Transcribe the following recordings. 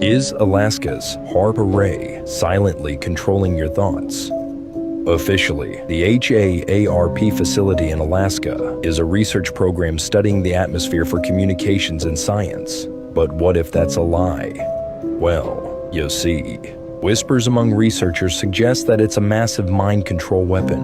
Is Alaska's HAARP array silently controlling your thoughts? Officially, the HAARP facility in Alaska is a research program studying the atmosphere for communications and science. But what if that's a lie? Well, you see, whispers among researchers suggest that it's a massive mind control weapon.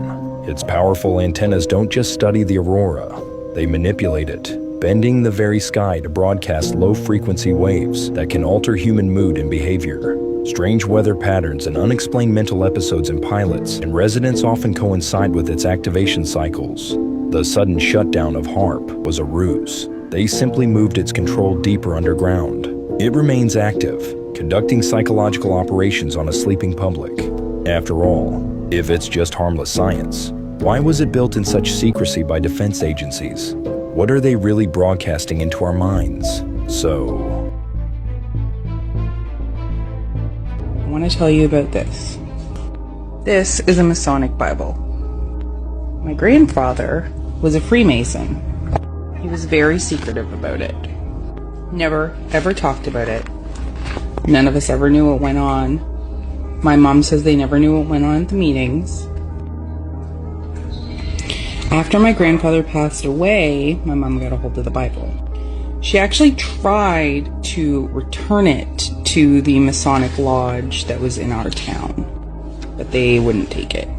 Its powerful antennas don't just study the aurora, they manipulate it, bending the very sky to broadcast low-frequency waves that can alter human mood and behavior. Strange weather patterns and unexplained mental episodes in pilots and residents often coincide with its activation cycles. The sudden shutdown of HAARP was a ruse. They simply moved its control deeper underground. It remains active, conducting psychological operations on a sleeping public. After all, if it's just harmless science, why was it built in such secrecy by defense agencies? What are they really broadcasting into our minds? So, I want to tell you about this. This is a Masonic Bible. My grandfather was a Freemason. He was very secretive about it. Never, ever talked about it. None of us ever knew what went on. My mom says they never knew what went on at the meetings. After my grandfather passed away, my mom got a hold of the Bible. She actually tried to return it to the Masonic lodge that was in our town, but they wouldn't take it.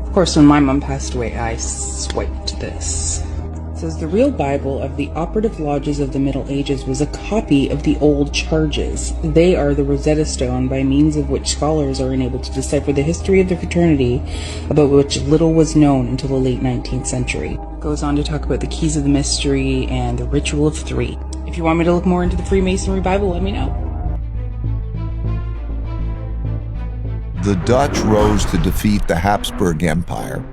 Of course, when my mom passed away, I swiped this. It says the real Bible of the operative lodges of the Middle Ages was a copy of the old charges. They are the Rosetta Stone by means of which scholars are enabled to decipher the history of the fraternity, about which little was known until the late 19th century. It goes on to talk about the keys of the mystery and the ritual of three. If you want me to look more into the Freemasonry Bible, let me know. The Dutch rose to defeat the Habsburg Empire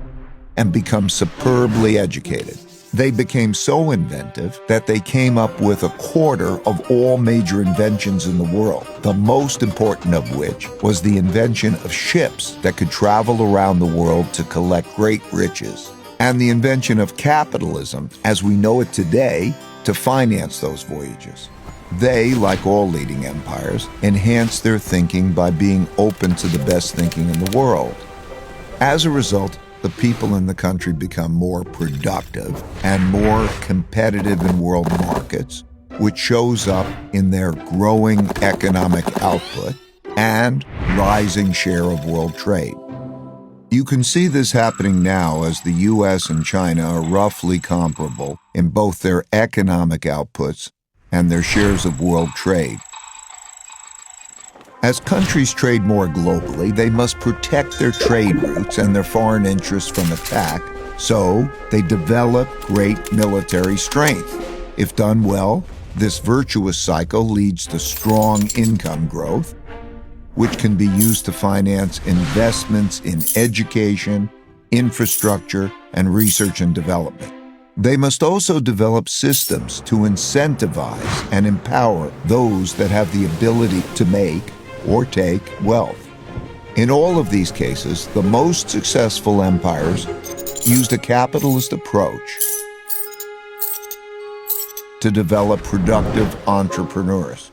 and become superbly educated. They became so inventive that they came up with a quarter of all major inventions in the world, the most important of which was the invention of ships that could travel around the world to collect great riches, and the invention of capitalism, as we know it today, to finance those voyages. They, like all leading empires, enhanced their thinking by being open to the best thinking in the world. As a result, the people in the country become more productive and more competitive in world markets, which shows up in their growing economic output and rising share of world trade. You can see this happening now as the US and China are roughly comparable in both their economic outputs and their shares of world trade. As countries trade more globally, they must protect their trade routes and their foreign interests from attack, so they develop great military strength. If done well, this virtuous cycle leads to strong income growth, which can be used to finance investments in education, infrastructure, and research and development. They must also develop systems to incentivize and empower those that have the ability to make or take wealth. In all of these cases, the most successful empires used a capitalist approach to develop productive entrepreneurs.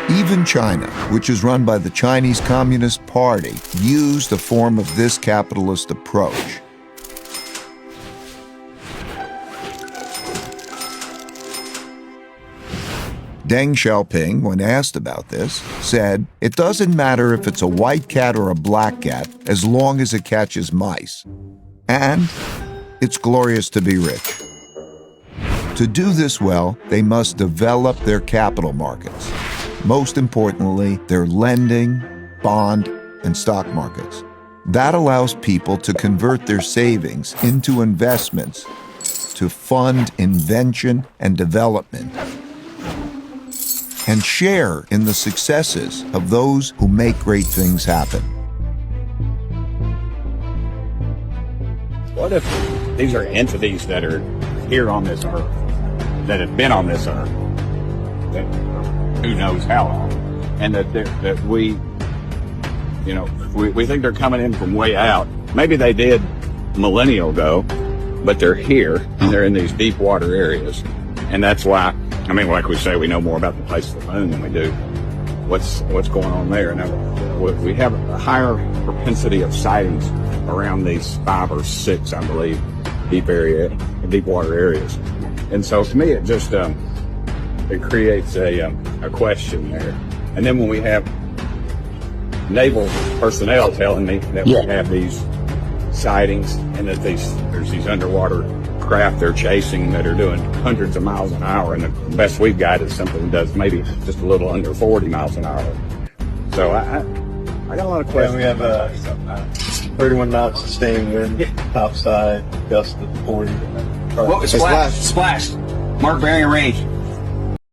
Even China, which is run by the Chinese Communist Party, used a form of this capitalist approach. Deng Xiaoping, when asked about this, said, "It doesn't matter if it's a white cat or a black cat, as long as it catches mice. And it's glorious to be rich." To do this well, they must develop their capital markets. Most importantly, their lending, bond, and stock markets. That allows people to convert their savings into investments to fund invention and development, and share in the successes of those who make great things happen. What if these are entities that are here on this earth, that have been on this earth, that who knows how long, and that we think they're coming in from way out. Maybe they did millennia ago, but they're here, and they're in these deep water areas. And that's why, I mean, like we say, we know more about the place of the moon than we do what's going on there. Now, we have a higher propensity of sightings around these 5 or 6, I believe, deep water areas. And so to me, it just it creates a question there. And then when we have naval personnel telling me that we have these sightings and that there's these underwater craft they're chasing that are doing hundreds of miles an hour, and the best we've got is something that does maybe just a little under 40 miles an hour. So I got a lot of questions. Yeah, we have 31 knots sustained wind, topside, gust of 40. Splash. Mark bearing range.